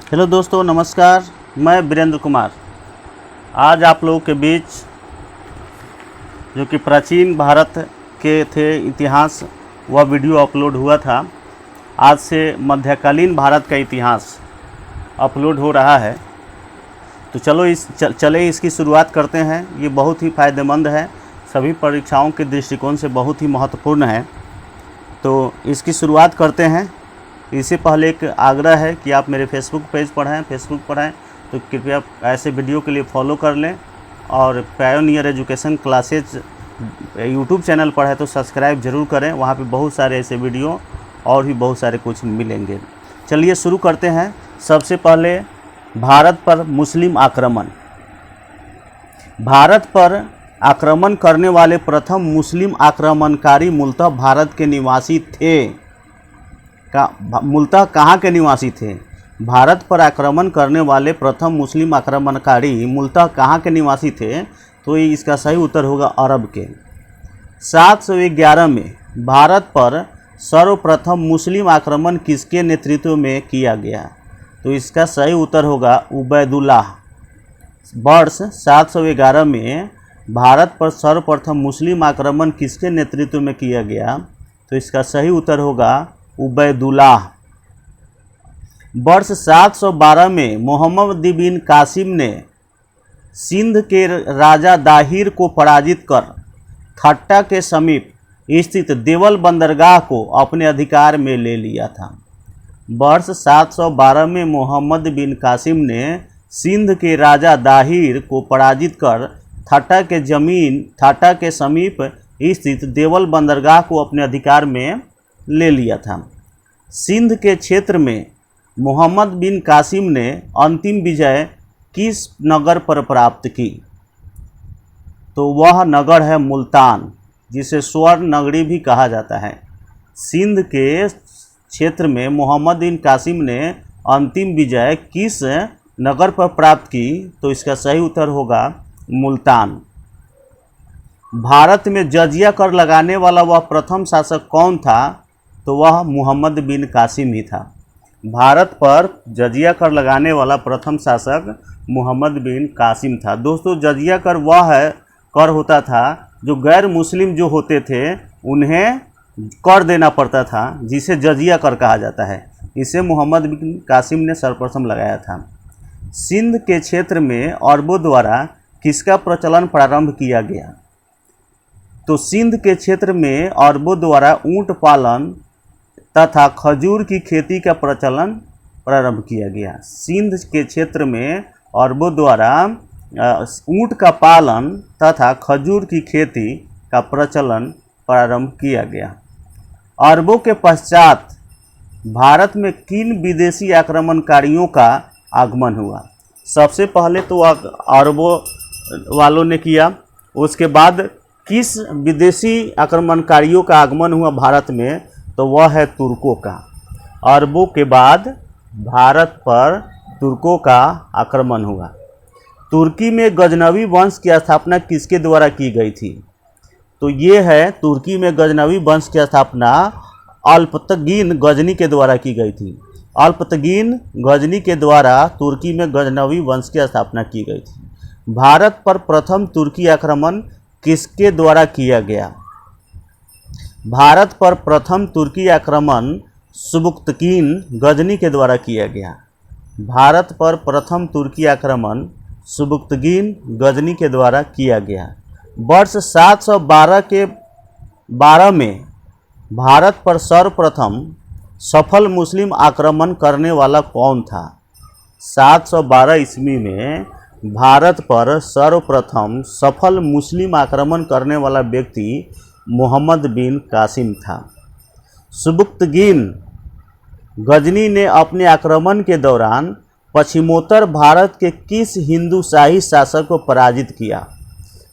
Hello दोस्तों, नमस्कार। मैं वीरेंद्र कुमार आज आप लोगों के बीच जो कि प्राचीन भारत के थे इतिहास, वह वीडियो अपलोड हुआ था। आज से मध्यकालीन भारत का इतिहास अपलोड हो रहा है। तो चलो चले इसकी शुरुआत करते हैं। ये बहुत ही फ़ायदेमंद है, सभी परीक्षाओं के दृष्टिकोण से बहुत ही महत्वपूर्ण है। तो इसकी शुरुआत करते हैं। इससे पहले एक आग्रह है कि आप मेरे फेसबुक पेज पर हैं, तो कृपया ऐसे वीडियो के लिए फॉलो कर लें, और pioneer education classes YouTube channel पर है तो सब्सक्राइब ज़रूर करें। वहाँ पे बहुत सारे ऐसे वीडियो और भी बहुत सारे कुछ मिलेंगे। चलिए शुरू करते हैं। सबसे पहले भारत पर मुस्लिम आक्रमण। भारत पर आक्रमण करने वाले प्रथम मुस्लिम आक्रमणकारी मूलतः भारत के निवासी थे। मूलतः कहाँ के निवासी थे? भारत पर आक्रमण करने वाले प्रथम मुस्लिम आक्रमणकारी मूलतः कहाँ के निवासी थे? तो इसका सही उत्तर होगा अरब के। 711 में भारत पर सर्वप्रथम मुस्लिम आक्रमण किसके नेतृत्व में किया गया? तो इसका सही उत्तर होगा उबैदुल्लाह। वर्ष 711 में भारत पर सर्वप्रथम मुस्लिम आक्रमण किसके नेतृत्व में किया गया? तो इसका सही उत्तर होगा उबैदुल्लाह। वर्ष 712 में मोहम्मद बिन कासिम ने सिंध के राजा दाहिर को पराजित कर थट्टा के समीप स्थित देवल बंदरगाह को अपने अधिकार में ले लिया था। वर्ष 712 में मोहम्मद बिन कासिम ने सिंध के राजा दाहिर को पराजित कर थट्टा के समीप स्थित देवल बंदरगाह को अपने अधिकार में ले लिया था। सिंध के क्षेत्र में मोहम्मद बिन कासिम ने अंतिम विजय किस नगर पर प्राप्त की? तो वह नगर है मुल्तान, जिसे स्वर्ण नगरी भी कहा जाता है। सिंध के क्षेत्र में मोहम्मद बिन कासिम ने अंतिम विजय किस नगर पर प्राप्त की? तो इसका सही उत्तर होगा मुल्तान। भारत में जजिया कर लगाने वाला वह प्रथम शासक कौन था? तो वह मोहम्मद बिन कासिम ही था। भारत पर जजिया कर लगाने वाला प्रथम शासक मोहम्मद बिन कासिम था। दोस्तों, जजिया कर वह कर होता था जो गैर मुस्लिम जो होते थे उन्हें कर देना पड़ता था, जिसे जजिया कर कहा जाता है। इसे मोहम्मद बिन कासिम ने सर्वप्रथम लगाया था। सिंध के क्षेत्र में अरबों द्वारा किसका प्रचलन प्रारंभ किया गया? तो सिंध के क्षेत्र में अरबों द्वारा ऊंट पालन तथा खजूर की खेती का प्रचलन प्रारंभ किया गया। सिंध के क्षेत्र में अरबों द्वारा ऊंट का पालन तथा खजूर की खेती का प्रचलन प्रारंभ किया गया। अरबों के पश्चात भारत में किन विदेशी आक्रमणकारियों का आगमन हुआ? सबसे पहले तो अरबों वालों ने किया, उसके बाद किस विदेशी आक्रमणकारियों का आगमन हुआ भारत में? तो वह है तुर्कों का। अरबों के बाद भारत पर तुर्कों का आक्रमण हुआ। तुर्की में गजनवी वंश की स्थापना किसके द्वारा की गई थी? तो ये है, तुर्की में गजनवी वंश की स्थापना अल्पतगीन गजनी के द्वारा की गई थी। अल्पतगीन गजनी के द्वारा तुर्की में गजनवी वंश की स्थापना की गई थी। भारत पर प्रथम तुर्की आक्रमण किसके द्वारा किया गया? भारत पर प्रथम तुर्की आक्रमण सुबुक्तकीन गजनी के द्वारा किया गया। भारत पर प्रथम तुर्की आक्रमण सुबुक्तकीन गजनी के द्वारा किया गया। वर्ष 712 में भारत पर सर्वप्रथम सफल मुस्लिम आक्रमण करने वाला कौन था? 712 ईस्वी में भारत पर सर्वप्रथम सफल मुस्लिम आक्रमण करने वाला व्यक्ति मोहम्मद बिन कासिम था। सुबुक्तगीन गजनी ने अपने आक्रमण के दौरान पश्चिमोत्तर भारत के किस हिंदू शाही शासक को पराजित किया?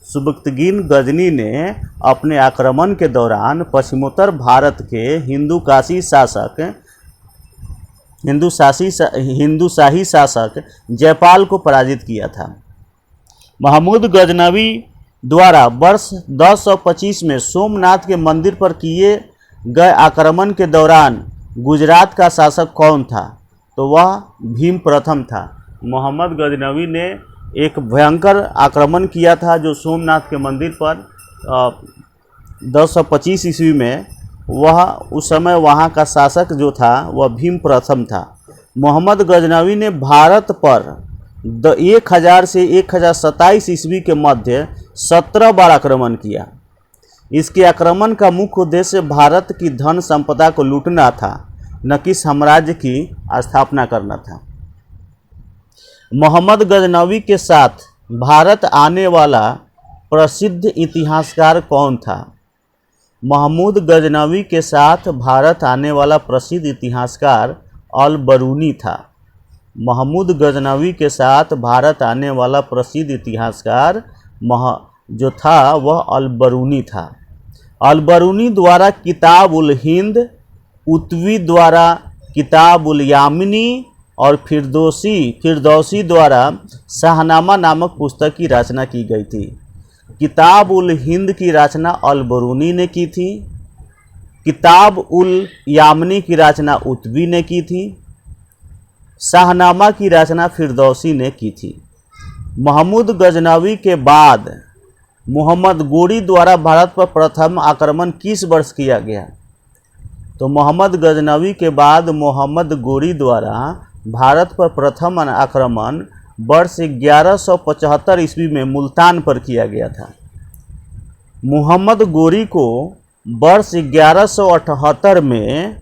सुबुक्तगीन गजनी ने अपने आक्रमण के दौरान पश्चिमोत्तर भारत के हिंदू शाही शासक जयपाल को पराजित किया था। महमूद गजनवी द्वारा वर्ष 1025 में सोमनाथ के मंदिर पर किए गए आक्रमण के दौरान गुजरात का शासक कौन था? तो वह भीम प्रथम था। मोहम्मद गजनवी ने एक भयंकर आक्रमण किया था जो सोमनाथ के मंदिर पर 1025 ईस्वी में। वह उस समय वहाँ का शासक जो था वह भीम प्रथम था। मोहम्मद गजनवी ने भारत पर 1000 से 1027 ईस्वी के मध्य 17 बार आक्रमण किया। इसके आक्रमण का मुख्य उद्देश्य भारत की धन संपदा को लूटना था, न कि साम्राज्य की स्थापना करना था। मोहम्मद गजनवी के साथ भारत आने वाला प्रसिद्ध इतिहासकार कौन था? महमूद गजनवी के साथ भारत आने वाला प्रसिद्ध इतिहासकार अल बरूनी था। महमूद गजनवी के साथ भारत आने वाला प्रसिद्ध इतिहासकार जो था वह अल बरूनी था। अल बरूनी द्वारा किताब उल हिंद, उतवी द्वारा किताब उल यामिनी और फिरदौसी द्वारा शाहनामा नामक पुस्तक की रचना की गई थी। किताब उल हिंद की रचना अल बरूनी ने की थी। किताब उल यामिनी की रचना उतवी ने की थी। शाहनामा की रचना फिरदौसी ने की थी। महमूद गजनवी के बाद मोहम्मद गोरी द्वारा भारत पर प्रथम आक्रमण किस वर्ष किया गया? तो मोहम्मद गजनवी के बाद मोहम्मद गोरी द्वारा भारत पर प्रथम आक्रमण वर्ष 1175 ईस्वी में मुल्तान पर किया गया था। मोहम्मद गोरी को वर्ष 1178 में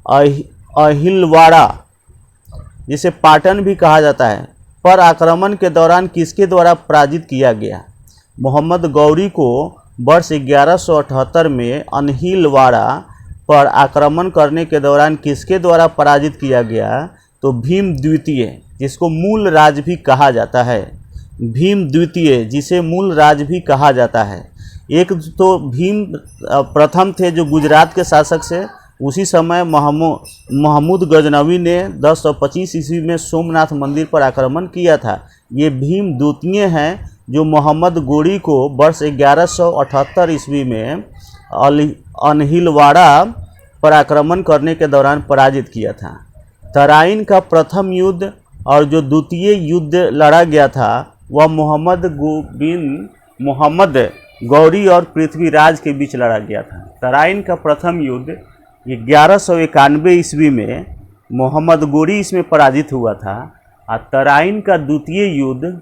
अहिलवाड़ा, जिसे पाटन भी कहा जाता है, पर आक्रमण के दौरान किसके द्वारा पराजित किया गया? मोहम्मद गौरी को वर्ष 1178 में अहिलवाड़ा पर आक्रमण करने के दौरान किसके द्वारा पराजित किया गया? तो भीम द्वितीय, जिसको मूल राज भी कहा जाता है। भीम द्वितीय, जिसे मूल राज भी कहा जाता है। एक तो भीम प्रथम थे जो गुजरात के शासक से, उसी समय महमूद गजनवी ने 1025 ईस्वी में सोमनाथ मंदिर पर आक्रमण किया था। ये भीम द्वितीय हैं जो मोहम्मद गोरी को वर्ष 1178 ईस्वी में अहिलवाड़ा पर आक्रमण करने के दौरान पराजित किया था। तराइन का प्रथम युद्ध और जो द्वितीय युद्ध लड़ा गया था वह मोहम्मद गौरी और पृथ्वीराज के बीच लड़ा गया था। तराइन का प्रथम युद्ध 1191 ईस्वी में मोहम्मद गोरी इसमें पराजित हुआ था। और तराइन का द्वितीय युद्ध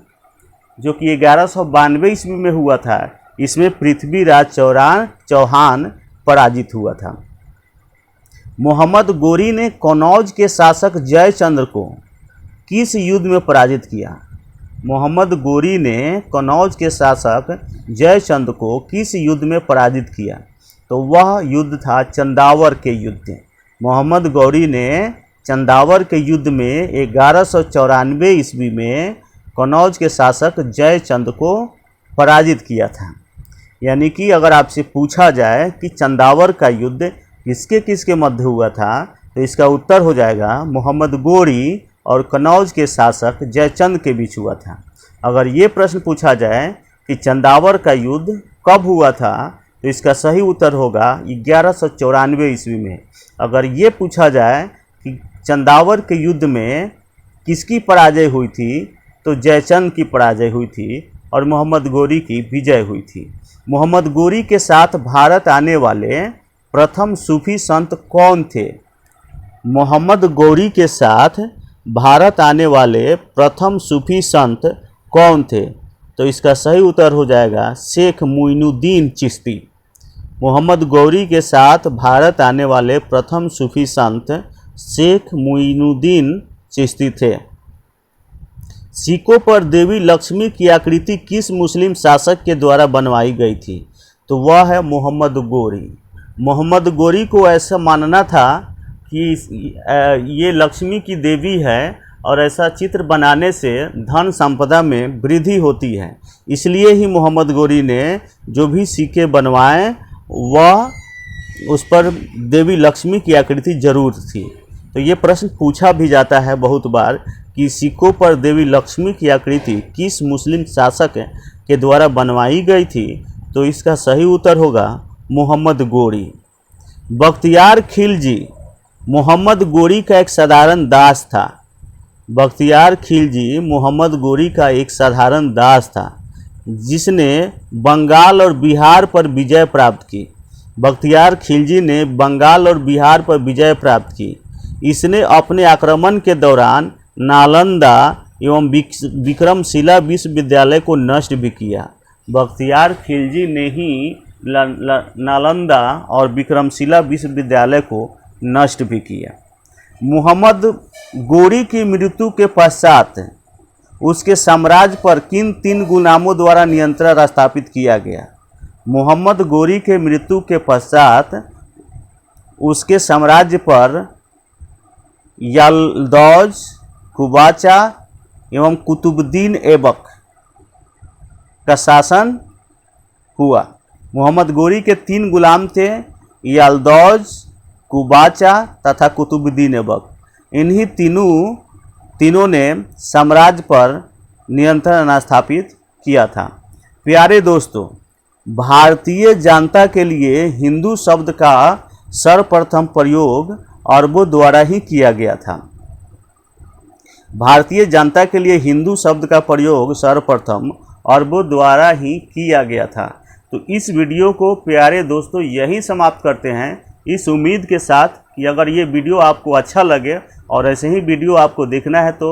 जो कि 1192 ईस्वी में हुआ था, इसमें पृथ्वीराज चौहान पराजित हुआ था। मोहम्मद गोरी ने कनौज के शासक जयचंद्र को किस युद्ध में पराजित किया? मोहम्मद गोरी ने कनौज के शासक जयचंद्र को किस युद्ध में पराजित किया? तो वह युद्ध था चंदावर के युद्ध। मोहम्मद गौरी ने चंदावर के युद्ध में 1194 ईस्वी में कनौज के शासक जयचंद्र को पराजित किया था। यानी कि अगर आपसे पूछा जाए कि चंदावर का युद्ध किसके किसके मध्य हुआ था, तो इसका उत्तर हो जाएगा मोहम्मद गोरी और कनौज के शासक जयचंद्र के बीच हुआ था। अगर ये प्रश्न पूछा जाए कि चंदावर का युद्ध कब हुआ था, तो इसका सही उत्तर होगा 1194 ईस्वी में। अगर ये पूछा जाए कि चंदावर के युद्ध में किसकी पराजय हुई थी, तो जयचंद्र की पराजय हुई थी और मोहम्मद गोरी की विजय हुई थी। मोहम्मद गोरी के साथ भारत आने वाले प्रथम सूफी संत कौन थे? मोहम्मद गौरी के साथ भारत आने वाले प्रथम सूफी संत कौन थे? तो इसका सही उत्तर हो जाएगा शेख मुइनुद्दीन चिश्ती। मोहम्मद गौरी के साथ भारत आने वाले प्रथम सूफी संत शेख मुइनुद्दीन चिश्ती थे। सिक्कों पर देवी लक्ष्मी की आकृति किस मुस्लिम शासक के द्वारा बनवाई गई थी? तो वह है मोहम्मद गोरी। मोहम्मद गोरी को ऐसा मानना था कि ये लक्ष्मी की देवी है और ऐसा चित्र बनाने से धन संपदा में वृद्धि होती है। इसलिए ही मोहम्मद गोरी ने जो भी सिक्के बनवाए वह उस पर देवी लक्ष्मी की आकृति जरूर थी। तो ये प्रश्न पूछा भी जाता है बहुत बार कि सिक्कों पर देवी लक्ष्मी की आकृति किस मुस्लिम शासक के द्वारा बनवाई गई थी? तो इसका सही उत्तर होगा मोहम्मद गोरी। बख्तियार खिलजी मोहम्मद गोरी का एक साधारण दास था। बख्तियार खिलजी मोहम्मद गोरी का एक साधारण दास था जिसने बंगाल और बिहार पर विजय प्राप्त की। बख्तियार खिलजी ने बंगाल और बिहार पर विजय प्राप्त की। इसने अपने आक्रमण के दौरान नालंदा एवं विक्रमशिला विश्वविद्यालय को नष्ट भी किया। बख्तियार खिलजी ने ही नालंदा और विक्रमशिला विश्वविद्यालय को नष्ट भी किया। मोहम्मद गोरी की मृत्यु के पश्चात उसके साम्राज्य पर किन 3 गुलामों द्वारा नियंत्रण स्थापित किया गया? मोहम्मद गोरी के मृत्यु के पश्चात उसके साम्राज्य पर यल्दौज, कुबाचा एवं कुतुबुद्दीन ऐबक का शासन हुआ। मोहम्मद गोरी के 3 गुलाम थे, यल्दौज, कुबाचा तथा कुतुबुद्दीन ऐबक। इन्हीं तीनों ने साम्राज्य पर नियंत्रण स्थापित किया था। प्यारे दोस्तों, भारतीय जनता के लिए हिंदू शब्द का सर्वप्रथम प्रयोग अरबों द्वारा ही किया गया था। भारतीय जनता के लिए हिंदू शब्द का प्रयोग सर्वप्रथम अरबों द्वारा ही किया गया था। तो इस वीडियो को प्यारे दोस्तों यही समाप्त करते हैं, इस उम्मीद के साथ कि अगर ये वीडियो आपको अच्छा लगे और ऐसे ही वीडियो आपको देखना है तो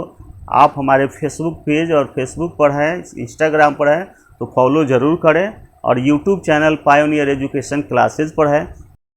आप हमारे फेसबुक पेज और फेसबुक पर हैं, इंस्टाग्राम पर है तो फॉलो ज़रूर करें, और YouTube channel pioneer education classes पर है